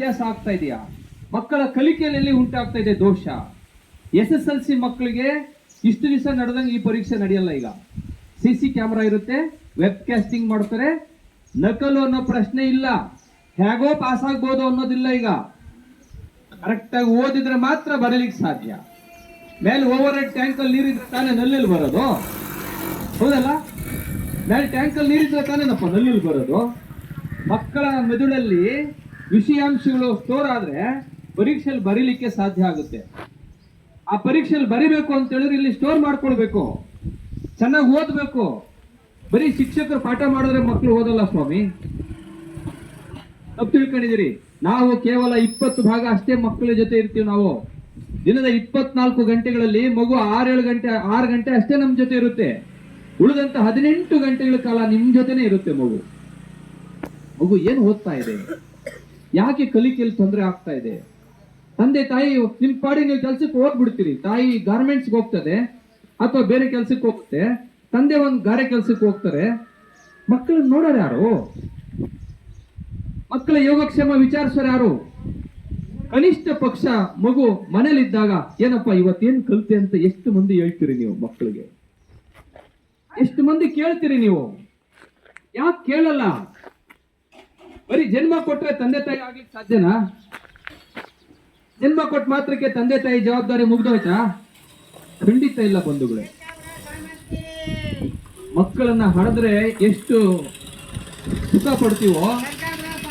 ವ್ಯತ್ಯಾಸ ಆಗ್ತಾ ಇದೆಯಾ? ಮಕ್ಕಳ ಕಲಿಕೆಯಲ್ಲಿ ಉಂಟಾಗ್ತಾ ಇದೆ ದೋಷ. SSLC ಮಕ್ಕಳಿಗೆ ಇಷ್ಟು ದಿವಸ ನಡೆದಂಗೆ ಈ ಪರೀಕ್ಷೆ ನಡೆಯಲ್ಲ. ಈಗ CC ಕ್ಯಾಮ್ರಾ ಇರುತ್ತೆ, ವೆಬ್ ಕಾಸ್ಟಿಂಗ್ ಮಾಡ್ತಾರೆ, ನಕಲು ಅನ್ನೋ ಪ್ರಶ್ನೆ ಇಲ್ಲ, ಹೇಗೋ ಪಾಸ್ ಆಗ್ಬೋದು ಅನ್ನೋದಿಲ್ಲ. ಈಗ ಕರೆಕ್ಟ್ ಆಗಿ ಓದಿದ್ರೆ ಮಾತ್ರ ಬರಲಿಕ್ಕೆ ಸಾಧ್ಯ. ಮೇಲೆ ಓವರ್ ಹೆಡ್ ಟ್ಯಾಂಕ್ ಅಲ್ಲಿ ನೀರಿದ್ರೆ ತಾನೇ ನಲ್ಲಿ ಬರೋದು, ಹೌದಲ್ಲ? ಮೇಲೆ ಟ್ಯಾಂಕ್ ಅಲ್ಲಿ ನೀರಿದ್ರೆ ತಾನೇನಪ್ಪ ನಲ್ಲಿ ಬರೋದು. ಮಕ್ಕಳ ಮೆದುಳಲ್ಲಿ ವಿಷಯಾಂಶಗಳು ಸ್ಟೋರ್ ಆದ್ರೆ ಪರೀಕ್ಷೆಯಲ್ಲಿ ಬರೀಲಿಕ್ಕೆ ಸಾಧ್ಯ ಆಗುತ್ತೆ. ಆ ಪರೀಕ್ಷೆಯಲ್ಲಿ ಬರಿಬೇಕು ಅಂತ ಹೇಳಿದ್ರೆ ಇಲ್ಲಿ ಸ್ಟೋರ್ ಮಾಡ್ಕೊಳ್ಬೇಕು, ಚೆನ್ನಾಗಿ ಓದ್ಬೇಕು. ಬರೀ ಶಿಕ್ಷಕರು ಪಾಠ ಮಾಡಿದ್ರೆ ಮಕ್ಕಳು ಓದಲ್ಲ ಸ್ವಾಮಿ, ತಪ್ಪು ತಿಳ್ಕೊಂಡಿದ್ದೀರಿ. ನಾವು ಕೇವಲ 20 ಭಾಗ ಅಷ್ಟೇ ಮಕ್ಕಳ ಜೊತೆ ಇರ್ತೀವಿ. ನಾವು ದಿನದ 24 ಗಂಟೆಗಳಲ್ಲಿ ಮಗು 6 ಗಂಟೆ ಅಷ್ಟೇ ನಮ್ಮ ಜೊತೆ ಇರುತ್ತೆ. ಉಳಿದಂತ 18 ಗಂಟೆಗಳ ಕಾಲ ನಿಮ್ ಜೊತೆನೆ ಇರುತ್ತೆ ಮಗು. ಮಗು ಏನು ಓದ್ತಾ ಇದೆ, ಯಾಕೆ ಕಲಿಕೆಯಲ್ಲಿ ತೊಂದರೆ ಆಗ್ತಾ ಇದೆ? ತಂದೆ ತಾಯಿ ನಿಮ್ ಪಾಡಿ ನೀವು ಕೆಲ್ಸಕ್ಕೆ ಹೋಗ್ಬಿಡ್ತೀರಿ. ತಾಯಿ ಗಾರ್ಮೆಂಟ್ಸ್ಗೆ ಹೋಗ್ತದೆ ಅಥವಾ ಬೇರೆ ಕೆಲ್ಸಕ್ಕೆ ಹೋಗುತ್ತೆ, ತಂದೆ ಒಂದು ಗಾರೆ ಕೆಲ್ಸಕ್ಕೆ ಹೋಗ್ತಾರೆ. ಮಕ್ಕಳನ್ನ ನೋಡೋರು ಯಾರು? ಮಕ್ಕಳ ಯೋಗಕ್ಷೇಮ ವಿಚಾರಿಸೋರು ಯಾರು? ಕನಿಷ್ಠ ಪಕ್ಷ ಮಗು ಮನೇಲಿದ್ದಾಗ ಏನಪ್ಪ ಇವತ್ತೇನ್ ಕಲಿತೆ ಅಂತ ಎಷ್ಟು ಮಂದಿ ಹೇಳ್ತೀರಿ ನೀವು ಮಕ್ಕಳಿಗೆ? ಎಷ್ಟು ಮಂದಿ ಕೇಳ್ತೀರಿ ನೀವು? ಯಾಕೆ ಕೇಳಲ್ಲ? ಬರೀ ಜನ್ಮ ಕೊಟ್ರೆ ತಂದೆ ತಾಯಿ ಆಗ್ಲಿಕ್ಕೆ ಸಾಧ್ಯನಾ? ಜನ್ಮ ಕೊಟ್ಟ ಮಾತ್ರಕ್ಕೆ ತಂದೆ ತಾಯಿ ಜವಾಬ್ದಾರಿ ಮುಗ್ದೋಯ್ತಾ? ಖಂಡಿತ ಇಲ್ಲ ಬಂಧುಗಳೇ. ಮಕ್ಕಳನ್ನ ಹಡಿದ್ರೆ ಎಷ್ಟು ಸುಖ ಪಡ್ತೀವೋ,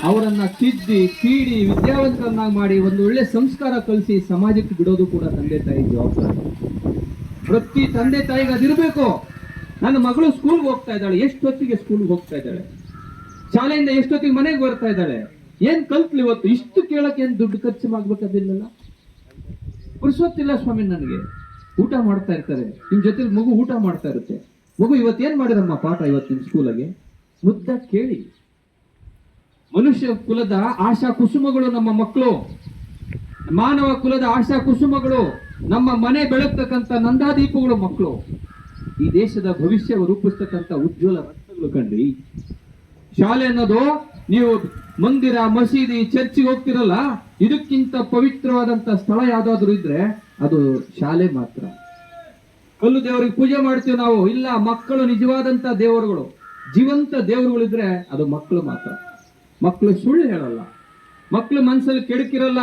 ಅವರನ್ನ ತಿದ್ದಿ ಕೀಡಿ ವಿದ್ಯಾವಂತರನ್ನಾಗಿ ಮಾಡಿ ಒಂದು ಒಳ್ಳೆ ಸಂಸ್ಕಾರ ಕಲಿಸಿ ಸಮಾಜಕ್ಕೆ ಬಿಡೋದು ಕೂಡ ತಂದೆ ತಾಯಿ ಜವಾಬ್ದಾರಿ. ಪ್ರತಿ ತಂದೆ ತಾಯಿಗೆ ಅದಿರ್ಬೇಕು. ನನ್ನ ಮಗಳು ಸ್ಕೂಲ್ಗೆ ಹೋಗ್ತಾ ಇದ್ದಾಳೆ, ಎಷ್ಟೊತ್ತಿಗೆ ಸ್ಕೂಲ್ಗೆ ಹೋಗ್ತಾ ಇದ್ದಾಳೆ, ಶಾಲೆಯಿಂದ ಎಷ್ಟೊತ್ತಿಗೆ ಮನೆಗೆ ಬರ್ತಾ ಇದ್ದಾಳೆ, ಏನ್ ಕಲ್ತ್ಲಿ ಇವತ್ತು, ಇಷ್ಟು ಕೇಳಕ್ಕೆ ಏನ್ ದುಡ್ಡು ಖರ್ಚು ಮಾಡ್ಬೇಕಾದಿಲ್ಲ. ಪುರುಷೊತ್ತಿಲ್ಲ ಸ್ವಾಮಿ ನನಗೆ. ಊಟ ಮಾಡ್ತಾ ಇರ್ತಾರೆ, ನಿಮ್ ಜೊತೆ ಮಗು ಊಟ ಮಾಡ್ತಾ ಇರುತ್ತೆ. ಮಗು ಇವತ್ತೇನ್ ಮಾಡಿರಮ್ಮ ಪಾಠ ಇವತ್ತು ನಿಮ್ ಸ್ಕೂಲಾಗೆ? ಮುದ್ದ ಕೇಳಿ. ಮನುಷ್ಯ ಕುಲದ ಆಶಾ ಕುಸುಮಗಳು ನಮ್ಮ ಮಕ್ಕಳು, ಮಾನವ ಕುಲದ ಆಶಾ ಕುಸುಮಗಳು, ನಮ್ಮ ಮನೆ ಬೆಳಗ್ತಕ್ಕಂಥ ನಂದಾದೀಪಗಳು ಮಕ್ಕಳು, ಈ ದೇಶದ ಭವಿಷ್ಯ ರೂಪಿಸ್ತಕ್ಕಂಥ ಉಜ್ವಲ ರತ್ನಗಳು ಕಣ್ರಿ. ಶಾಲೆ ಅನ್ನೋದು ನೀವು ಮಂದಿರ, ಮಸೀದಿ, ಚರ್ಚಿಗೆ ಹೋಗ್ತಿರಲ್ಲ, ಇದಕ್ಕಿಂತ ಪವಿತ್ರವಾದಂತ ಸ್ಥಳ ಯಾವ್ದಾದ್ರು ಇದ್ರೆ ಅದು ಶಾಲೆ ಮಾತ್ರ. ಕಲ್ಲು ದೇವರಿಗೆ ಪೂಜೆ ಮಾಡ್ತೀವಿ ನಾವು, ಇಲ್ಲ. ಮಕ್ಕಳು ನಿಜವಾದಂತ ದೇವರುಗಳು, ಜೀವಂತ ದೇವರುಗಳಿದ್ರೆ ಅದು ಮಕ್ಕಳು ಮಾತ್ರ. ಮಕ್ಕಳು ಸುಳ್ಳು ಹೇಳಲ್ಲ, ಮಕ್ಕಳು ಮನಸ್ಸಲ್ಲಿ ಕೆಡಕಿರಲ್ಲ.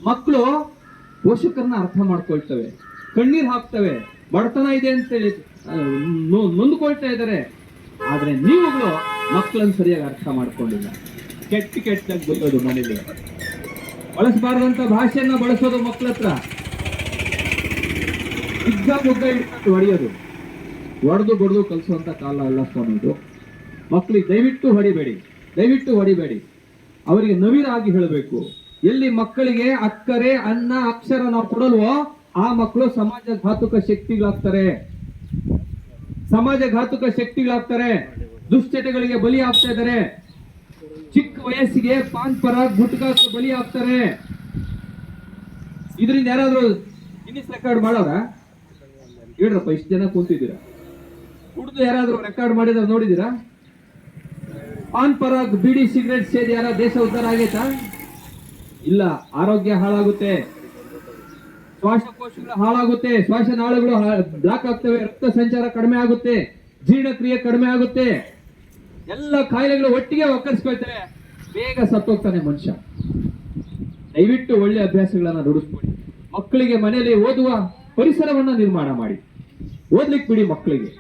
ಮಕ್ಕಳು ಪೋಷಕರನ್ನ ಅರ್ಥ ಮಾಡ್ಕೊಳ್ತವೆ, ಕಣ್ಣೀರ್ ಹಾಕ್ತವೆ, ಬಡತನ ಇದೆ ಅಂತೇಳಿ ನೊಂದ್ಕೊಳ್ತಾ ಇದ್ದಾರೆ. ಆದ್ರೆ ನೀವುಗಳು ಮಕ್ಕಳನ್ನು ಸರಿಯಾಗಿ ಅರ್ಥ ಮಾಡ್ಕೊಂಡಿಲ್ಲ. ಕೆಟ್ಟಾಗಿ ಬೈಯೋದು, ಮನೇಲಿ ಬಳಸಬಾರದಂತ ಭಾಷೆಯನ್ನ ಬಳಸೋದು, ಮಕ್ಕಳ ಹತ್ರ ಇಟ್ಟು ಹೊಡೆಯೋದು, ಹೊಡೆದು ಬಡ್ದು ಕಲಿಸುವಂತ ಕಾಲ ಅಲ್ಲ ಸ್ವಾಮಿ ಇದು. ಮಕ್ಕಳಿಗೆ ದಯವಿಟ್ಟು ಹೊಡಿಬೇಡಿ. ಅವರಿಗೆ ನವಿರಾಗಿ ಹೇಳಬೇಕು. ಎಲ್ಲಿ ಮಕ್ಕಳಿಗೆ ಅಕ್ಕರೆ, ಅನ್ನ, ಅಕ್ಷರ ನಾವು ಕೊಡಲ್ವೋ ಆ ಮಕ್ಕಳು ಸಮಾಜ ಘಾತುಕ ಶಕ್ತಿಗಳಾಗ್ತಾರೆ, ದುಶ್ಚಟಗಳಿಗೆ ಬಲಿ ಆಗ್ತಾ ಇದ್ದಾರೆ. ಚಿಕ್ಕ ವಯಸ್ಸಿಗೆ ಪಾನ್ ಪರಾಗ್ ಗುಟ್ಕಾಕ್ಕೆ ಬಲಿ ಆಗ್ತಾರೆ. ಇದರಿಂದ ಯಾರಾದ್ರೂ ಗಿನ್ನಿಸ್ ರೆಕಾರ್ಡ್ ಮಾಡೋರ? ಹೇಳ್ರಪ್ಪ, ಇಷ್ಟು ಜನ ಕೂತಿದ್ದೀರಾ, ಕುಡಿದು ಯಾರಾದ್ರೂ ರೆಕಾರ್ಡ್ ಮಾಡಿದ್ರೆ ನೋಡಿದೀರಾ? ಪಾನ್ ಪರಾಗ್, ಬಿಡಿ, ಸಿಗರೇಟ್ ಸೇರಿ ಯಾರ ದೇಶ ಉದ್ಧಾರ ಆಗೈತಾ? ಇಲ್ಲ. ಆರೋಗ್ಯ ಹಾಳಾಗುತ್ತೆ, ಶ್ವಾಸಕೋಶಗಳು ಹಾಳಾಗುತ್ತೆ, ಶ್ವಾಸನಾಳಗಳು ಬ್ಲಾಕ್ ಆಗ್ತವೆ, ರಕ್ತ ಸಂಚಾರ ಕಡಿಮೆ ಆಗುತ್ತೆ, ಜೀರ್ಣಕ್ರಿಯೆ ಕಡಿಮೆ ಆಗುತ್ತೆ, ಎಲ್ಲ ಕಾಯಿಲೆಗಳು ಒಟ್ಟಿಗೆ ಒಕ್ಕರಿಸ್ಕೊಳ್ತಾರೆ, ಬೇಗ ಸತ್ತೋಗ್ತಾನೆ ಮನುಷ್ಯ. ದಯವಿಟ್ಟು ಒಳ್ಳೆ ಅಭ್ಯಾಸಗಳನ್ನ ರೂಢಿಸ್ಕೊಳ್ಳಿ. ಮಕ್ಕಳಿಗೆ ಮನೆಯಲ್ಲಿ ಓದುವ ಪರಿಸರವನ್ನ ನಿರ್ಮಾಣ ಮಾಡಿ, ಓದ್ಲಿಕ್ಕೆ ಬಿಡಿ. ಮಕ್ಕಳಿಗೆ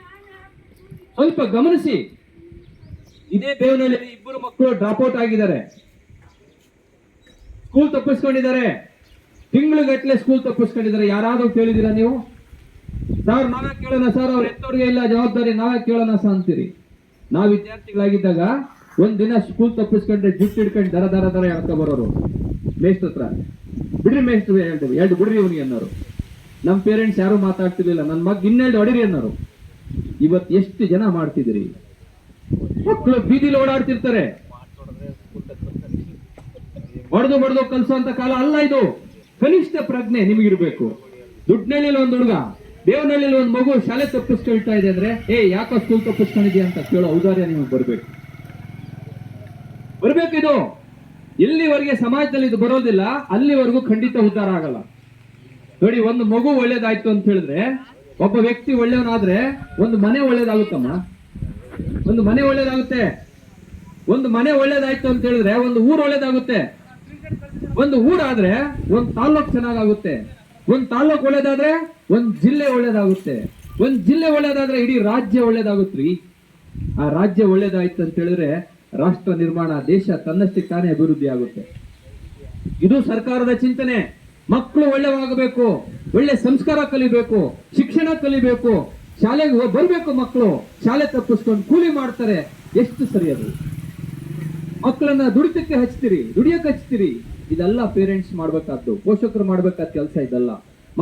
ಸ್ವಲ್ಪ ಗಮನಿಸಿ. ಇದೇ ಬೇವನಲ್ಲಿ 2 ಮಕ್ಕಳು ಡ್ರಾಪ್ ಔಟ್ ಆಗಿದ್ದಾರೆ, ಸ್ಕೂಲ್ ತಪ್ಪಿಸ್ಕೊಂಡಿದ್ದಾರೆ, ತಿಂಗಳುಗಟ್ಟಲೆ ಸ್ಕೂಲ್ ತಪ್ಪಿಸ್ಕೊಂಡಿದ್ದಾರೆ. ಯಾರಾದ್ರೂ ಕೇಳಿದಿರಾ ನೀವು? ಸರ್ ನಾವೇ ಕೇಳೋಣ ಸರ್, ಅವ್ರ ಎತ್ತವ್ರಿಗೆ ಇಲ್ಲ ಜವಾಬ್ದಾರಿ, ನಾವೇ ಕೇಳೋಣ ಸರ್ ಅಂತೀರಿ. ನಾವು ವಿದ್ಯಾರ್ಥಿಗಳಾಗಿದ್ದಾಗ ಒಂದಿನ ಸ್ಕೂಲ್ ತಪ್ಪಿಸ್ಕೊಂಡ್ರೆ ಜುಟ್ಟು ಹಿಡ್ಕೊಂಡು ದರ ಹೇಳ್ತಾ ಬರೋರು ಮೇಷ್ಟ್ರ ಹತ್ರ. ಬಿಡ್ರಿ ಮೇಷ್ಟ್ರು, 2 ಬಿಡ್ರಿ ಇವನಿಗೆ ಅನ್ನೋರು. ನಮ್ಮ ಪೇರೆಂಟ್ಸ್ ಯಾರು ಮಾತಾಡ್ತಿರ್ಲಿಲ್ಲ, ನನ್ನ ಮಗ 12 ಹೊಡಿರಿ ಅನ್ನೋರು. ಇವತ್ತು ಎಷ್ಟು ಜನ ಮಾಡ್ತಿದ್ದೀರಿ? ಮಕ್ಕಳು ಬೀದಿಲಿ ಓಡಾಡ್ತಿರ್ತಾರೆ. ಬಡ್ದು ಕಲಿಸುವಂತ ಕಾಲ ಅಲ್ಲ ಇದು. ಕನಿಷ್ಠ ಪ್ರಜ್ಞೆ ನಿಮಗಿರ್ಬೇಕು. ದುಡ್ಡಿನಲ್ಲಿ ಒಂದು ಹುಡುಗ, ದೇವನಹಳ್ಳಿ ಒಂದು ಮಗು ಶಾಲೆ ತಪ್ಪಿಸ್ಕೊಳ್ತಾ ಇದೆ ಅಂದ್ರೆ, ಯಾಕೋ ಸ್ಕೂಲ್ ತಪ್ಪಿಸ್ಕೊಂಡಿದ್ಯಾ ಅಂತ ಕೇಳೋ ಔದಾರ್ಯ ನಿಮಗೆ ಬರ್ಬೇಕು. ಇದು ಎಲ್ಲಿವರೆಗೆ ಸಮಾಜದಲ್ಲಿ ಇದು ಬರೋದಿಲ್ಲ ಅಲ್ಲಿವರೆಗೂ ಖಂಡಿತ ಉದ್ಧಾರ ಆಗಲ್ಲ. ನೋಡಿ, ಒಂದು ಮಗು ಒಳ್ಳೇದಾಯ್ತು ಅಂತ ಹೇಳಿದ್ರೆ, ಒಬ್ಬ ವ್ಯಕ್ತಿ ಒಳ್ಳೆಯವನಾದ್ರೆ ಒಂದು ಮನೆ ಒಳ್ಳೇದಾಗುತ್ತಮ್ಮ. ಒಂದು ಮನೆ ಒಳ್ಳೇದಾಗುತ್ತೆ. ಒಂದು ಮನೆ ಒಳ್ಳೇದಾಯ್ತು ಅಂತ ಹೇಳಿದ್ರೆ ಒಂದು ಊರು ಒಳ್ಳೇದಾಗುತ್ತೆ. ಒಂದು ಊರಾದ್ರೆ ಒಂದು ತಾಲ್ಲೂಕು ಚೆನ್ನಾಗಾಗುತ್ತೆ. ಒಂದು ತಾಲ್ಲೂಕು ಒಳ್ಳೇದಾದ್ರೆ ಒಂದು ಜಿಲ್ಲೆ ಒಳ್ಳೇದಾಗುತ್ತೆ. ಒಂದು ಜಿಲ್ಲೆ ಒಳ್ಳೇದಾದ್ರೆ ಇಡೀ ರಾಜ್ಯ ಒಳ್ಳೇದಾಗುತ್ತ್ರಿ. ಆ ರಾಜ್ಯ ಒಳ್ಳೇದಾಯ್ತು ಅಂತ ಹೇಳಿದ್ರೆ ರಾಷ್ಟ್ರ ನಿರ್ಮಾಣ, ದೇಶ ತನ್ನಷ್ಟಕ್ಕೆ ತಾನೇ ಅಭಿವೃದ್ಧಿ ಆಗುತ್ತೆ. ಇದು ಸರ್ಕಾರದ ಚಿಂತನೆ. ಮಕ್ಕಳು ಒಳ್ಳೆವಾಗಬೇಕು, ಒಳ್ಳೆ ಸಂಸ್ಕಾರ ಕಲಿಬೇಕು, ಶಿಕ್ಷಣ ಕಲಿಬೇಕು, ಶಾಲೆಗೆ ಬರ್ಬೇಕು. ಮಕ್ಕಳು ಶಾಲೆ ತಪ್ಪಿಸ್ಕೊಂಡು ಕೂಲಿ ಮಾಡ್ತಾರೆ. ಎಷ್ಟು ಸರಿ ಅದು? ಮಕ್ಕಳನ್ನ ದುಡಿತಕ್ಕೆ ದುಡಿಯಕ್ಕೆ ಹಚ್ತೀರಿ. ಇದೆಲ್ಲ ಪೇರೆಂಟ್ಸ್ ಮಾಡ್ಬೇಕಾದ್ದು, ಪೋಷಕರು ಮಾಡ್ಬೇಕಾದ ಕೆಲಸ ಇದಲ್ಲ.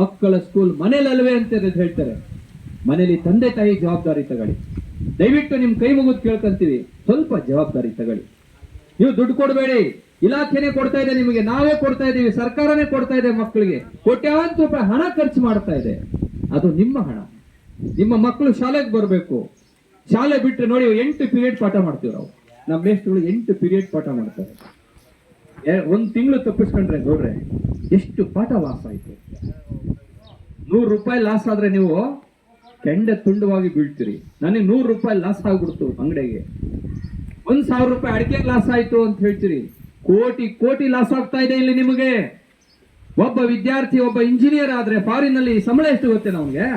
ಮಕ್ಕಳ ಸ್ಕೂಲ್ ಮನೇಲಲ್ವೇ ಅಂತ ಹೇಳ್ತಾರೆ. ಮನೇಲಿ ತಂದೆ ತಾಯಿ ಜವಾಬ್ದಾರಿ ತಗೊಳ್ಳಿ. ದಯವಿಟ್ಟು ನಿಮ್ ಕೈ ಮುಗಿದು ಕೇಳ್ಕೊಂತೀವಿ, ಸ್ವಲ್ಪ ಜವಾಬ್ದಾರಿ ತಗೊಳ್ಳಿ. ನೀವು ದುಡ್ಡು ಕೊಡಬೇಡಿ, ಇಲಾಖೆನೇ ಕೊಡ್ತಾ ಇದೆ ನಿಮಗೆ, ನಾವೇ ಕೊಡ್ತಾ ಇದೀವಿ, ಸರ್ಕಾರನೇ ಕೊಡ್ತಾ ಇದೆ. ಮಕ್ಕಳಿಗೆ ಕೋಟ್ಯಾಂತರ ರೂಪಾಯಿ ಹಣ ಖರ್ಚು ಮಾಡ್ತಾ ಇದೆ. ಅದು ನಿಮ್ಮ ಹಣ. ನಿಮ್ಮ ಮಕ್ಕಳು ಶಾಲೆಗೆ ಬರಬೇಕು. ಶಾಲೆ ಬಿಟ್ಟರೆ ನೋಡಿ, 8 ಪೀರಿಯಡ್ ಪಾಠ ಮಾಡ್ತೀವಿ ನಾವು. ನಮ್ಮ ಮೇಷ್ಟ್ರುಗಳು 8 ಪೀರಿಯಡ್ ಪಾಠ ಮಾಡ್ತಾರೆ. 1 ತಿಂಗಳು ತಪ್ಪಿಸ್ಕೊಂಡ್ರೆ ನೋಡ್ರೆ ಎಷ್ಟು ಪಾಠ ಲಾಸ್ ಆಯ್ತು. 100 ರೂಪಾಯಿ ಲಾಸ್ ಆದ್ರೆ ನೀವು ಕೆಂಡ ತುಂಡವಾಗಿ ಬೀಳ್ತೀರಿ. ನನಗೆ 100 ರೂಪಾಯಿ ಲಾಸ್ ಆಗ್ಬಿಡ್ತು ಅಂಗಡಿಗೆ. 1,000 ರೂಪಾಯಿ ಅಡಿಕೆ ಲಾಸ್ ಆಯ್ತು ಅಂತ ಹೇಳ್ತೀರಿ. ಕೋಟಿ ಲಾಸ್ ಆಗ್ತಾ ಇದೆ ಇಲ್ಲಿ ನಿಮಗೆ. ಒಬ್ಬ ವಿದ್ಯಾರ್ಥಿ, ಒಬ್ಬ ಇಂಜಿನಿಯರ್ ಆದ್ರೆ ಫಾರಿನ್ ಅಲ್ಲಿ ಸಂಬಳ ಎಷ್ಟು ಗೊತ್ತೇ ನಮ್ಗೆ?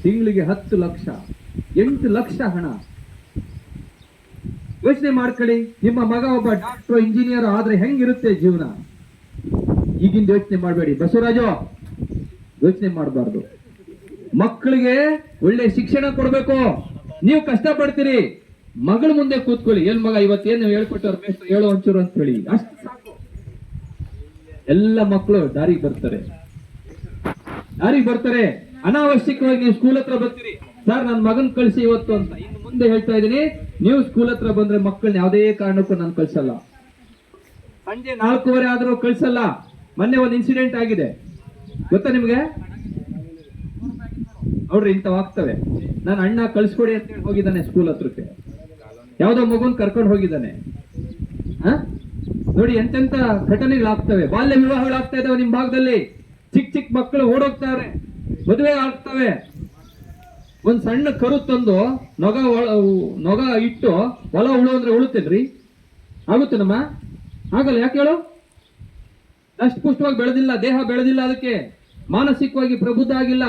ತಿಂಗಳಿಗೆ 10 ಲಕ್ಷ, 8 ಲಕ್ಷ ಹಣ. ಯೋಚನೆ ಮಾಡ್ಕೊಳ್ಳಿ, ನಿಮ್ಮ ಮಗ ಒಬ್ಬ ಡಾಕ್ಟರ್, ಇಂಜಿನಿಯರ್ ಆದ್ರೆ ಹೆಂಗಿರುತ್ತೆ ಜೀವನ? ಈಗಿಂದ ಯೋಚನೆ ಮಾಡಬೇಡಿ ಬಸವರಾಜು, ಯೋಚನೆ ಮಾಡಬಾರ್ದು. ಮಕ್ಕಳಿಗೆ ಒಳ್ಳೆ ಶಿಕ್ಷಣ ಕೊಡ್ಬೇಕು. ನೀವು ಕಷ್ಟ ಪಡ್ತೀರಿ, ಮಗಳ ಮುಂದೆ ಕೂತ್ಕೊಳ್ಳಿ. ಏನ್ ಮಗ ಇವತ್ತೇನು ಹೇಳ್ಕೊಟ್ಟವ್ರ ಮೇಷ್ಟ್ರು, ಹೇಳೋ ಒಂಚೂರು ಅಂತ ಹೇಳಿ, ಅಷ್ಟು ಸಾಕು. ಎಲ್ಲ ಮಕ್ಕಳು ದಾರಿಗೆ ಬರ್ತಾರೆ. ಅನಾವಶ್ಯಕವಾಗಿ ನೀವು ಸ್ಕೂಲ್ ಹತ್ರ ಬರ್ತೀರಿ. ಸರ್, ನನ್ನ ಮಗನ್ ಕಳಿಸಿ ಇವತ್ತು ಅಂತ. ಇನ್ನು ಮುಂದೆ ಹೇಳ್ತಾ ಇದೀನಿ, ನೀವು ಸ್ಕೂಲ್ ಹತ್ರ ಬಂದ್ರೆ ಮಕ್ಕಳನ್ನ ಯಾವುದೇ ಕಾರಣಕ್ಕೂ ನಾನು ಕಳ್ಸಲ್ಲ. ಸಂಜೆ 4:15 ಆದ್ರೂ ಕಳ್ಸಲ್ಲ. ಮೊನ್ನೆ ಒಂದು ಇನ್ಸಿಡೆಂಟ್ ಆಗಿದೆ, ಗೊತ್ತಾ ನಿಮ್ಗೆ? ನೋಡ್ರಿ, ಇಂಥವಾಗ್ತವೆ. ನನ್ನ ಅಣ್ಣ ಕಳ್ಸ್ಕೊಡಿ ಅಂತ ಹೇಳಿ ಹೋಗಿದ್ದಾನೆ ಸ್ಕೂಲ್ ಹತ್ರಕ್ಕೆ. ಯಾವ್ದೋ ಮಗುನ್ ಕರ್ಕೊಂಡು ಹೋಗಿದ್ದಾನೆ. ನೋಡಿ, ಎಂತೆಂತ ಘಟನೆಗಳಾಗ್ತವೆ. ಬಾಲ್ಯ ವಿವಾಹಗಳಾಗ್ತಾ ಇದಾವೆ ನಿಮ್ ಭಾಗದಲ್ಲಿ. ಚಿಕ್ಕ ಮಕ್ಕಳು ಓಡೋಗ್ತಾರೆ, ಮದುವೆ ಆಗ್ತವೆ. ಒಂದ್ ಸಣ್ಣ ಕರು ತಂದು ನೊಗ ಇಟ್ಟು ಹೊಲ ಉಳು ಅಂದ್ರೆ ಉಳುತ್ತೇನ್ರಿ? ಆಗುತ್ತೆ ನಮ್ಮ? ಆಗಲ್ಲ. ಯಾಕೆ ಹೇಳು? ಅಷ್ಟು ಪುಷ್ಟವಾಗಿ ಬೆಳೆದಿಲ್ಲ, ದೇಹ ಬೆಳೆದಿಲ್ಲ, ಅದಕ್ಕೆ ಮಾನಸಿಕವಾಗಿ ಪ್ರಬುದ್ಧ ಆಗಿಲ್ಲ.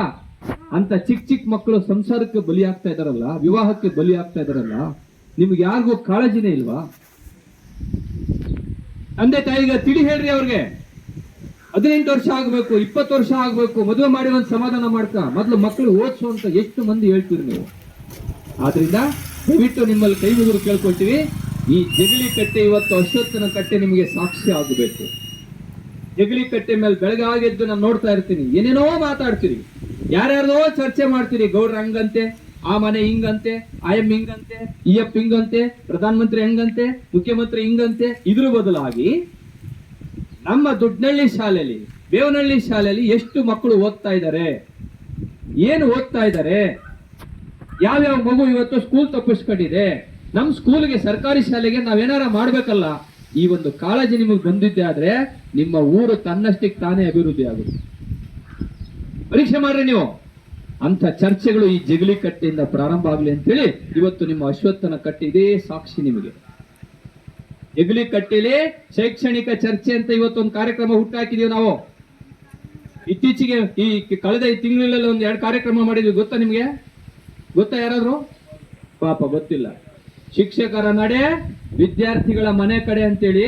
ಅಂತ ಚಿಕ್ಕ ಮಕ್ಕಳು ಸಂಸಾರಕ್ಕೆ ಬಲಿ ಆಗ್ತಾ ಇದಾರಲ್ಲ, ವಿವಾಹಕ್ಕೆ ಬಲಿ ಆಗ್ತಾ ಇದಾರಲ್ಲ, ನಿಮ್ಗೆ ಯಾರಿಗೂ ಕಾಳಜಿನೇ ಇಲ್ವಾ? ತಂದೆ ತಾಯಿಗೆ ತಿಳಿ ಹೇಳ್ರಿ. ಅವ್ರಿಗೆ 18 ವರ್ಷ ಆಗ್ಬೇಕು, 20 ವರ್ಷ ಆಗ್ಬೇಕು, ಮದುವೆ ಮಾಡಿ ಒಂದು ಸಮಾಧಾನ ಮಾಡ್ಕ. ಮೊದ್ಲು ಮಕ್ಕಳು ಓದಿಸು ಅಂತ ಎಷ್ಟು ಮಂದಿ ಹೇಳ್ತೀರಿ ನೀವು? ಆದ್ರಿಂದ ದಯವಿಟ್ಟು ನಿಮ್ಮಲ್ಲಿ ಕೈ ಮುಗಿದು ಕೇಳ್ಕೊಳ್ತೀವಿ, ಈ ಜಗಲಿ ಕಟ್ಟೆ ಇವತ್ತು ಅಶ್ವತ್ಥನ ಕಟ್ಟೆ ನಿಮಗೆ ಸಾಕ್ಷಿ ಆಗಬೇಕು. ಜಗಲಿ ಕಟ್ಟೆ ಮೇಲೆ ಬೆಳಗಾಗೆದ್ದು ನಾನು ನೋಡ್ತಾ ಇರ್ತೀನಿ, ಏನೇನೋ ಮಾತಾಡ್ತೀರಿ, ಯಾರ್ಯಾರ್ದೋ ಚರ್ಚೆ ಮಾಡ್ತೀರಿ. ಗೌಡ್ರ ಹಂಗಂತೆ, ಆ ಮನೆ ಹಿಂಗಂತೆ, ಆಯಮ್ ಹಿಂಗಂತೆ, ಈಯಪ್ಪ ಹಿಂಗಂತೆ, ಪ್ರಧಾನಮಂತ್ರಿ ಹೆಂಗಂತೆ, ಮುಖ್ಯಮಂತ್ರಿ ಹಿಂಗಂತೆ. ಇದ್ರ ಬದಲಾಗಿ ನಮ್ಮ ದುಡ್ನಳ್ಳಿ ಶಾಲೆಯಲ್ಲಿ, ಬೇವನಹಳ್ಳಿ ಶಾಲೆಯಲ್ಲಿ ಎಷ್ಟು ಮಕ್ಕಳು ಓದ್ತಾ ಇದ್ದಾರೆ, ಏನು ಓದ್ತಾ ಇದ್ದಾರೆ, ಯಾವ್ಯಾವ ಮಗು ಇವತ್ತು ಸ್ಕೂಲ್ ತಪ್ಪಿಸ್ಕೊಂಡಿದೆ, ನಮ್ಮ ಸ್ಕೂಲ್ಗೆ, ಸರ್ಕಾರಿ ಶಾಲೆಗೆ ನಾವೇನಾರ ಮಾಡ್ಬೇಕಲ್ಲ. ಈ ಒಂದು ಕಾಳಜಿ ನಿಮಗೆ ಬಂದಿದ್ದೆ ಆದ್ರೆ ನಿಮ್ಮ ಊರು ತನ್ನಷ್ಟಕ್ಕೆ ತಾನೇ ಅಭಿವೃದ್ಧಿ ಆಗುತ್ತೆ. ಪರೀಕ್ಷೆ ಮಾಡ್ರಿ ನೀವು. ಅಂತ ಚರ್ಚೆಗಳು ಈ ಜಗಲಿ ಕಟ್ಟೆಯಿಂದ ಪ್ರಾರಂಭ ಆಗಲಿ ಅಂತೇಳಿ ಇವತ್ತು ನಿಮ್ಮ ಅಶ್ವತ್ಥನ ಕಟ್ಟೆ ಇದೇ ಸಾಕ್ಷಿ ನಿಮಗೆ. ಜಗಲಿ ಕಟ್ಟೆಲಿ ಶೈಕ್ಷಣಿಕ ಚರ್ಚೆ ಅಂತ ಇವತ್ತೊಂದು ಕಾರ್ಯಕ್ರಮ ಹುಟ್ಟಾಕಿದೀವಿ ನಾವು. ಇತ್ತೀಚೆಗೆ ಈ ಕಳೆದ ತಿಂಗಳಲ್ಲಿ 1-2 ಕಾರ್ಯಕ್ರಮ ಮಾಡಿದ್ವಿ. ಗೊತ್ತಾ ನಿಮ್ಗೆ? ಗೊತ್ತಾ ಯಾರಾದ್ರು? ಪಾಪ ಗೊತ್ತಿಲ್ಲ. ಶಿಕ್ಷಕರ ನಡೆ, ವಿದ್ಯಾರ್ಥಿಗಳ ಮನೆ ಕಡೆ ಅಂತೇಳಿ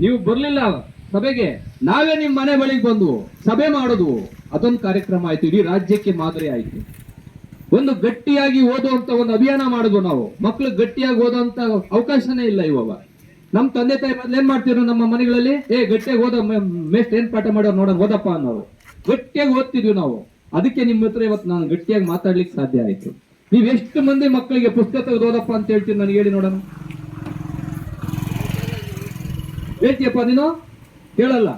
ನೀವು ಬರ್ಲಿಲ್ಲ ಸಭೆಗೆ. ನಾವೇ ನಿಮ್ ಮನೆ ಬಳಿಗೆ ಬಂದ್ವು, ಸಭೆ ಮಾಡೋದು. ಅದೊಂದು ಕಾರ್ಯಕ್ರಮ ಆಯ್ತು, ಇಡೀ ರಾಜ್ಯಕ್ಕೆ ಮಾದರಿ ಆಯ್ತು. ಒಂದು ಗಟ್ಟಿಯಾಗಿ ಓದುವಂತ ಒಂದು ಅಭಿಯಾನ ಮಾಡಿದ್ವು ನಾವು. ಮಕ್ಳು ಗಟ್ಟಿಯಾಗಿ ಓದುವಂತ ಅವಕಾಶನೇ ಇಲ್ಲ ಇವಾಗ. ನಮ್ ತಂದೆ ತಾಯಿ ಮೊದ್ಲು ಏನ್ ಮಾಡ್ತಿದ್ರು ನಮ್ಮ ಮನೆಗಳಲ್ಲಿ? ಗಟ್ಟಿಯಾಗಿ ಓದೋ ಮೇಷ್ಟ್ರು ಏನ್ ಪಾಠ ಮಾಡೋರು ನೋಡೋಣ, ಓದಪ್ಪ ಅನ್ನೋರು. ಗಟ್ಟಿಯಾಗಿ ಓದ್ತಿದ್ವಿ ನಾವು. ಅದಕ್ಕೆ ನಿಮ್ಮ ಹತ್ರ ಇವತ್ತು ನಾನು ಗಟ್ಟಿಯಾಗಿ ಮಾತಾಡ್ಲಿಕ್ಕೆ ಸಾಧ್ಯ ಆಯ್ತು. ನೀವ್ ಎಷ್ಟು ಮಂದಿ ಮಕ್ಕಳಿಗೆ ಪುಸ್ತಕ ತೆಗೆದು ಓದಪ್ಪ ಅಂತ ಹೇಳ್ತೀರಿ? ನನಗೆ ಹೇಳಿ ನೋಡೋಣ. ಹೇಳ್ತೀಯಪ್ಪ ನೀನು? ಹೇಳಲ್ಲ.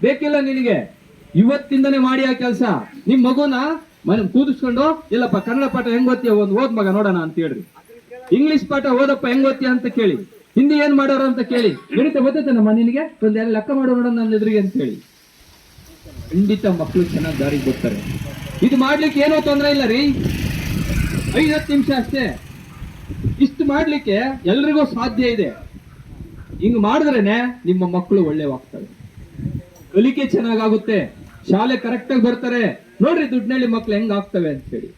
ಬೇಕಿಲ್ಲ ನಿನಗೆ. ಇವತ್ತಿಂದನೇ ಮಾಡಿ ಆ ಕೆಲಸ. ನಿಮ್ ಮಗುನ ಮನೆ ಕೂದಿಸ್ಕೊಂಡು, ಇಲ್ಲಪ್ಪ ಕನ್ನಡ ಪಾಠ ಹೆಂಗ್ ಓದ್ತೀಯ, ಒಂದು ಓದ್ ಮಗ ನೋಡೋಣ ಅಂತ ಹೇಳ್ರಿ. ಇಂಗ್ಲಿಷ್ ಪಾಠ ಓದಪ್ಪ ಹೆಂಗ್ ಓದ್ತೀಯ ಅಂತ ಕೇಳಿ. ಹಿಂದಿ ಏನ್ ಮಾಡೋರು ಅಂತ ಕೇಳಿ, ಗಣಿತ ಗೊತ್ತೈತೆ ನಮ್ಮ ನಿನಗೆ ಒಂದೆಲ್ಲ ಲೆಕ್ಕ ಮಾಡೋ ನೋಡೋಣ ನನ್ನ ಎದುರಿಗೆ ಅಂತ ಹೇಳಿ, ಖಂಡಿತ ಮಕ್ಕಳು ಚೆನ್ನಾಗಿ ದಾರಿಗೆ ಬರ್ತಾರೆ. ಇದು ಮಾಡ್ಲಿಕ್ಕೆ ಏನೋ ತೊಂದರೆ ಇಲ್ಲ ರೀ, 5-10 ನಿಮಿಷ ಅಷ್ಟೇ. ಇಷ್ಟು ಮಾಡ್ಲಿಕ್ಕೆ ಎಲ್ರಿಗೂ ಸಾಧ್ಯ ಇದೆ. ಹಿಂಗ್ ಮಾಡಿದ್ರೇನೆ ನಿಮ್ಮ ಮಕ್ಕಳು ಒಳ್ಳೆವಾಗ್ತವೆ, ಕಲಿಕೆ ಚೆನ್ನಾಗಾಗುತ್ತೆ, ಶಾಲೆ ಕರೆಕ್ಟ್ ಆಗಿ ಬರ್ತಾರೆ. ನೋಡ್ರಿ ದುಡ್ಡಿನಲ್ಲಿ ಮಕ್ಳು ಹೆಂಗ್ ಆಗ್ತವೆ ಅಂತ ಹೇಳಿ.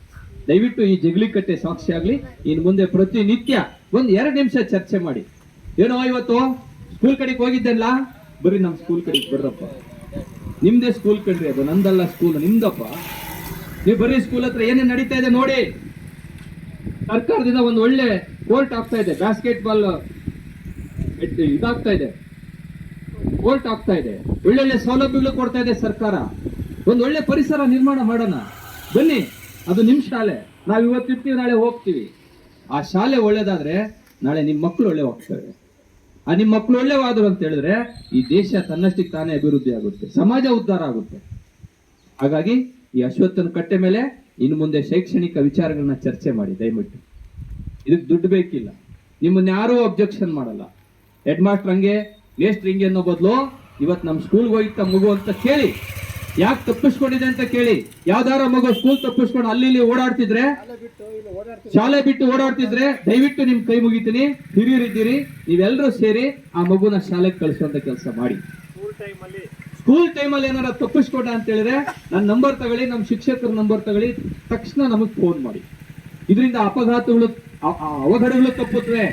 ದಯವಿಟ್ಟು ಈ ಜಗಲಿಕಟ್ಟೆ ಸಾಕ್ಷಿ ಆಗ್ಲಿ, ಇನ್ ಮುಂದೆ ಪ್ರತಿನಿತ್ಯ 1-2 ನಿಮಿಷ ಚರ್ಚೆ ಮಾಡಿ. ಏನೋ ಇವತ್ತು ಸ್ಕೂಲ್ ಕಡೆಗೆ ಹೋಗಿದ್ದೆಲ್ಲ, ಬರೀ ನಮ್ ಸ್ಕೂಲ್ ಕಡೆಗೆ ಬರ್ರಪ್ಪ, ನಿಮ್ದೇ ಸ್ಕೂಲ್ ಕಡ್ರಿ, ಅದು ನಂದಲ್ಲ ಸ್ಕೂಲ್ ನಿಮ್ದಪ್ಪ. ನೀವು ಬರೀ ಸ್ಕೂಲ್ ಹತ್ರ ಏನೇನ್ ನಡೀತಾ ಇದೆ ನೋಡಿ. ಸರ್ಕಾರದಿಂದ ಒಂದು ಒಳ್ಳೆ ಕೋರ್ಟ್ ಆಗ್ತಾ ಇದೆ, ಬ್ಯಾಸ್ಕೆಟ್ ಬಾಲ್ ಇದಾಗ್ತಾ ಇದೆ, ಕೋರ್ಟ್ ಆಗ್ತಾ ಇದೆ, ಒಳ್ಳೊಳ್ಳೆ ಸೌಲಭ್ಯಗಳು ಕೊಡ್ತಾ ಇದೆ ಸರ್ಕಾರ. ಒಂದು ಒಳ್ಳೆ ಪರಿಸರ ನಿರ್ಮಾಣ ಮಾಡೋಣ ಬನ್ನಿ. ಅದು ನಿಮ್ ಶಾಲೆ, ನಾವ್ ಇವತ್ತಿರ್ತೀವಿ, ನಾಳೆ ಹೋಗ್ತೀವಿ. ಆ ಶಾಲೆ ಒಳ್ಳೇದಾದ್ರೆ ನಾಳೆ ನಿಮ್ ಮಕ್ಕಳು ಒಳ್ಳೆ ಹೋಗ್ತವೆ. ಆ ನಿಮ್ ಮಕ್ಕಳು ಒಳ್ಳೆವಾದ್ರು ಅಂತ ಹೇಳಿದ್ರೆ ಈ ದೇಶ ತನ್ನಷ್ಟಕ್ಕೆ ತಾನೇ ಅಭಿವೃದ್ಧಿ ಆಗುತ್ತೆ, ಸಮಾಜ ಉದ್ಧಾರ ಆಗುತ್ತೆ. ಹಾಗಾಗಿ ಈ ಅಶ್ವತ್ಥನ ಕಟ್ಟೆ ಮೇಲೆ ಇನ್ನು ಮುಂದೆ ಶೈಕ್ಷಣಿಕ ವಿಚಾರಗಳನ್ನ ಚರ್ಚೆ ಮಾಡಿ ದಯವಿಟ್ಟು. ಇದಕ್ಕೆ ದುಡ್ಡು ಬೇಕಿಲ್ಲ, ನಿಮ್ಮನ್ನ ಯಾರೂ ಅಬ್ಜೆಕ್ಷನ್ ಮಾಡಲ್ಲ. ಹೆಡ್ ಮಾಸ್ಟರ್ ಹಂಗೆ, ವೇಸ್ಟ್ ಹಿಂಗೆ ಅನ್ನೋ ಬದಲು ಇವತ್ತು ನಮ್ಮ ಸ್ಕೂಲ್ಗೆ ಹೋಗಿತ್ತ ಮಗು ಅಂತ ಕೇಳಿ, ಯಾಕೆ ತಪ್ಪಿಸ್ಕೊಂಡಿದೆ ಅಂತ ಕೇಳಿ. ಯಾವ್ದಾರ ಮಗು ಸ್ಕೂಲ್ ತಪ್ಪಿಸ್ಕೊಂಡು ಅಲ್ಲಿ ಇಲ್ಲಿ ಓಡಾಡ್ತಿದ್ರೆ, ಶಾಲೆ ಬಿಟ್ಟು ಓಡಾಡ್ತಿದ್ರೆ ದಯವಿಟ್ಟು ನಿಮ್ ಕೈ ಮುಗಿತೀನಿ, ಹಿರಿಯರಿದ್ದೀರಿ, ನೀವೆಲ್ಲರೂ ಸೇರಿ ಆ ಮಗುನ ಶಾಲೆಗೆ ಕಳಿಸುವಂತ ಕೆಲಸ ಮಾಡಿ. ಸ್ಕೂಲ್ ಟೈಮಲ್ಲಿ ಏನಾರ ತಪ್ಪಿಸ್ಕೊಂಡ ಅಂತ ಹೇಳಿದ್ರೆ ನನ್ನ ನಂಬರ್ ತಗೊಳ್ಳಿ, ನಮ್ಮ ಶಿಕ್ಷಕರ ನಂಬರ್ ತಗೊಳ್ಳಿ, ತಕ್ಷಣ ನಮಗ್ ಫೋನ್ ಮಾಡಿ. ಇದರಿಂದ ಅಪಘಾತಗಳು ಅವಘಡಗಳು ತಪ್ಪುತ್ತವೆ.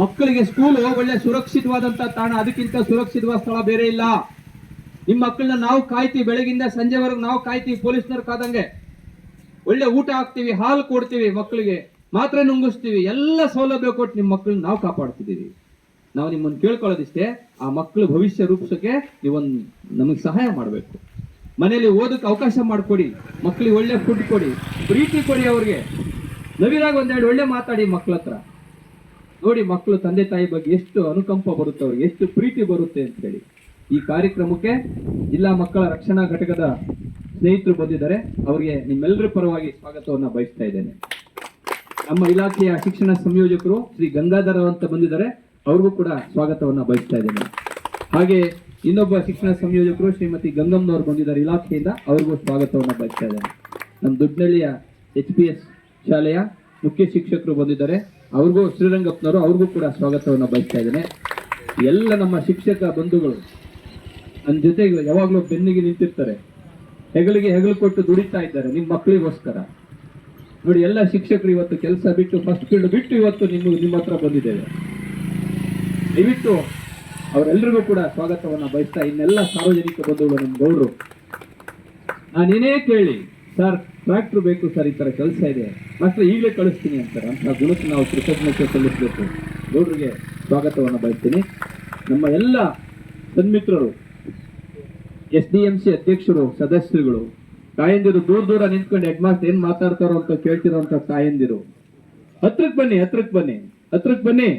ಮಕ್ಕಳಿಗೆ ಸ್ಕೂಲ್ ಒಳ್ಳೆ ಸುರಕ್ಷಿತವಾದಂತ ತಾಣ, ಅದಕ್ಕಿಂತ ಸುರಕ್ಷಿತವಾದ ಸ್ಥಳ ಬೇರೆ ಇಲ್ಲ. ನಿಮ್ಮ ಮಕ್ಕಳನ್ನ ನಾವು ಕಾಯ್ತೀವಿ, ಬೆಳಗಿಂದ ಸಂಜೆವರೆಗೂ ನಾವು ಕಾಯ್ತೀವಿ, ಪೊಲೀಸ್ನವ್ರು ಕಾದಂಗೆ. ಒಳ್ಳೆ ಊಟ ಹಾಕ್ತಿವಿ, ಹಾಲು ಕೊಡ್ತೀವಿ, ಮಕ್ಕಳಿಗೆ ಮಾತ್ರೆ ನುಂಗಿಸ್ತೀವಿ, ಎಲ್ಲ ಸೌಲಭ್ಯ ಕೊಟ್ಟು ನಿಮ್ಮ ಮಕ್ಕಳನ್ನ ನಾವು ಕಾಪಾಡ್ತಿದ್ದೀವಿ. ನಾವು ನಿಮ್ಮನ್ನು ಕೇಳ್ಕೊಳ್ಳೋದಿಷ್ಟೇ, ಆ ಮಕ್ಕಳು ಭವಿಷ್ಯ ರೂಪಿಸೋಕೆ ನೀವೊಂದು ನಮಗೆ ಸಹಾಯ ಮಾಡಬೇಕು. ಮನೆಯಲ್ಲಿ ಓದಕ್ಕೆ ಅವಕಾಶ ಮಾಡಿಕೊಡಿ, ಮಕ್ಕಳಿಗೆ ಒಳ್ಳೆ ಫುಡ್ ಕೊಡಿ, ಪ್ರೀತಿ ಕೊಡಿ, ಅವ್ರಿಗೆ ನವಿರಾಗ ಒಂದೆರಡು ಒಳ್ಳೆ ಮಾತಾಡಿ ಮಕ್ಕಳ ಹತ್ರ. ನೋಡಿ ಮಕ್ಕಳು ತಂದೆ ತಾಯಿ ಬಗ್ಗೆ ಎಷ್ಟು ಅನುಕಂಪ ಬರುತ್ತೆ, ಅವ್ರಿಗೆ ಎಷ್ಟು ಪ್ರೀತಿ ಬರುತ್ತೆ ಅಂತ ಹೇಳಿ. ಈ ಕಾರ್ಯಕ್ರಮಕ್ಕೆ ಜಿಲ್ಲಾ ಮಕ್ಕಳ ರಕ್ಷಣಾ ಘಟಕದ ಸ್ನೇಹಿತರು ಬಂದಿದ್ದಾರೆ, ಅವರಿಗೆ ನಿಮ್ಮೆಲ್ಲರ ಪರವಾಗಿ ಸ್ವಾಗತವನ್ನ ಬಯಸ್ತಾ ಇದ್ದೇನೆ. ನಮ್ಮ ಇಲಾಖೆಯ ಶಿಕ್ಷಣ ಸಂಯೋಜಕರು ಶ್ರೀ ಗಂಗಾಧರ ಅಂತ ಬಂದಿದ್ದಾರೆ, ಅವ್ರಿಗೂ ಕೂಡ ಸ್ವಾಗತವನ್ನ ಬಯಸ್ತಾ ಇದ್ದೇನೆ. ಹಾಗೆ ಇನ್ನೊಬ್ಬ ಶಿಕ್ಷಣ ಸಂಯೋಜಕರು ಶ್ರೀಮತಿ ಗಂಗಮ್ಮನವರು ಬಂದಿದ್ದಾರೆ ಇಲಾಖೆಯಿಂದ, ಅವ್ರಿಗೂ ಸ್ವಾಗತವನ್ನ ಬಯಸ್ತಾ ಇದ್ದೇನೆ. ನಮ್ಮ ದುಡ್ನಳ್ಳಿಯ HPS ಶಾಲೆಯ ಮುಖ್ಯ ಶಿಕ್ಷಕರು ಬಂದಿದ್ದಾರೆ, ಅವ್ರಿಗೂ ಶ್ರೀರಂಗಪ್ಪನವರು, ಅವ್ರಿಗೂ ಕೂಡ ಸ್ವಾಗತವನ್ನ ಬಯಸ್ತಾ ಇದ್ದೇನೆ. ಎಲ್ಲ ನಮ್ಮ ಶಿಕ್ಷಕ ಬಂಧುಗಳು ನನ್ನ ಜೊತೆಗೆ ಯಾವಾಗಲೂ ಬೆನ್ನಿಗೆ ನಿಂತಿರ್ತಾರೆ, ಹೆಗಲಿಗೆ ಹೆಗಲು ಕೊಟ್ಟು ದುಡಿತಾ ಇದ್ದಾರೆ ನಿಮ್ಮ ಮಕ್ಕಳಿಗೋಸ್ಕರ. ನೋಡಿ ಎಲ್ಲ ಶಿಕ್ಷಕರು ಇವತ್ತು ಕೆಲಸ ಬಿಟ್ಟು, ಫಸ್ಟ್ ಫೀಲ್ಡ್ ಬಿಟ್ಟು ಇವತ್ತು ನಿಮ್ಮ ಹತ್ರ ಬಂದಿದ್ದೇವೆ. ದಯವಿಟ್ಟು ಅವರೆಲ್ಲರಿಗೂ ಕೂಡ ಸ್ವಾಗತವನ್ನ ಬಯಸ್ತಾ, ಇನ್ನೆಲ್ಲ ಸಾರ್ವಜನಿಕ ಬಂಧುಗಳು, ನಮ್ಮ ಗೌಡ್ರು, ನಾನೇನೇ ಕೇಳಿ ಸರ್ ಟ್ರ್ಯಾಕ್ಟರ್ ಬೇಕು ಸರ್, ಈ ತರ ಕೆಲಸ ಇದೆ ಮಾತ್ರ ಈಗಲೇ ಕಳಿಸ್ತೀನಿ ಅಂತಾರೆ. ಅಂತ ಗುಣಕ್ಕೆ ನಾವು ಕೃತಜ್ಞತೆ ಸಲ್ಲಿಸಬೇಕು. ಗೌಡ್ರಿಗೆ ಸ್ವಾಗತವನ್ನ ಬಯಸ್ತೀನಿ. ನಮ್ಮ ಎಲ್ಲ ಸನ್ಮಿತ್ರರು, SDMC ಅಧ್ಯಕ್ಷರು, ಸದಸ್ಯರುಗಳು, ತಾಯಂದಿರು, ದೂರ ನಿಂತ್ಕೊಂಡು ಹೆಡ್ ಮಾಸ್ಟರ್ ಏನ್ ಮಾತಾಡ್ತಾರೋ ಅಂತ ಕೇಳ್ತಿರೋಂತ ತಾಯಂದಿರು, ಹತ್ರಕ್ಕೆ ಬನ್ನಿ.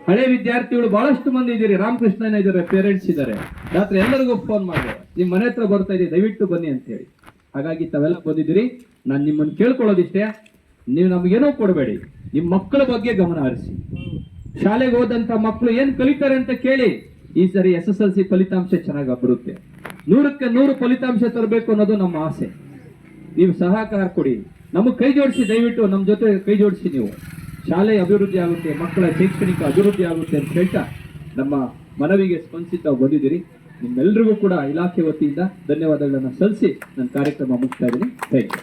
ಹಳೆ ವಿದ್ಯಾರ್ಥಿಗಳು ಬಹಳಷ್ಟು ಮಂದಿ ಇದ್ದೀರಿ, ರಾಮಕೃಷ್ಣನ ಇದ್ದಾರೆ, ಪೇರೆಂಟ್ಸ್ ಇದ್ದಾರೆ. ರಾತ್ರಿ ಎಲ್ಲರಿಗೂ ಫೋನ್ ಮಾಡಿ ನಿಮ್ ಮನೆ ಹತ್ರ ಬರ್ತಾ ಇದೆ, ದಯವಿಟ್ಟು ಬನ್ನಿ ಅಂತ ಹೇಳಿ. ಹಾಗಾಗಿ ತಾವೆಲ್ಲ ಬಂದಿದ್ದೀರಿ. ನಾನು ನಿಮ್ಮನ್ನು ಕೇಳ್ಕೊಳ್ಳೋದಿಷ್ಟೇ, ನೀವು ನಮಗೇನೋ ಕೊಡಬೇಡಿ, ನಿಮ್ಮ ಮಕ್ಕಳ ಬಗ್ಗೆ ಗಮನ ಹರಿಸಿ. ಶಾಲೆಗೆ ಹೋದಂತ ಮಕ್ಕಳು ಏನ್ ಕಲಿತಾರೆ ಅಂತ ಕೇಳಿ. ಈ ಸರಿ SSLC ಫಲಿತಾಂಶ ಚೆನ್ನಾಗಿ ಬರುತ್ತೆ, 100ಕ್ಕೆ 100 ಫಲಿತಾಂಶ ತರಬೇಕು ಅನ್ನೋದು ನಮ್ಮ ಆಸೆ. ನೀವು ಸಹಕಾರ ಕೊಡಿ, ನಮಗೆ ಕೈ ಜೋಡಿಸಿ, ದಯವಿಟ್ಟು ನಮ್ಮ ಜೊತೆ ಕೈ ಜೋಡಿಸಿ. ನೀವು ಶಾಲೆ ಅಭಿವೃದ್ಧಿ ಆಗುತ್ತೆ, ಮಕ್ಕಳ ಶೈಕ್ಷಣಿಕ ಅಭಿವೃದ್ಧಿ ಆಗುತ್ತೆ ಅಂತ ಹೇಳ್ತಾ ನಮ್ಮ ಮನವಿಗೆ ಸ್ಪಂದಿಸಿ ತಾವು ಬಂದಿದ್ದೀರಿ. ನಿಮ್ಮೆಲ್ಲರಿಗೂ ಕೂಡ ಇಲಾಖೆ ವತಿಯಿಂದ ಧನ್ಯವಾದಗಳನ್ನು ಸಲ್ಲಿಸಿ ನನ್ನ ಕಾರ್ಯಕ್ರಮ ಮುಗಿಸ್ತಾ ಇದ್ದೀನಿ. Thank you.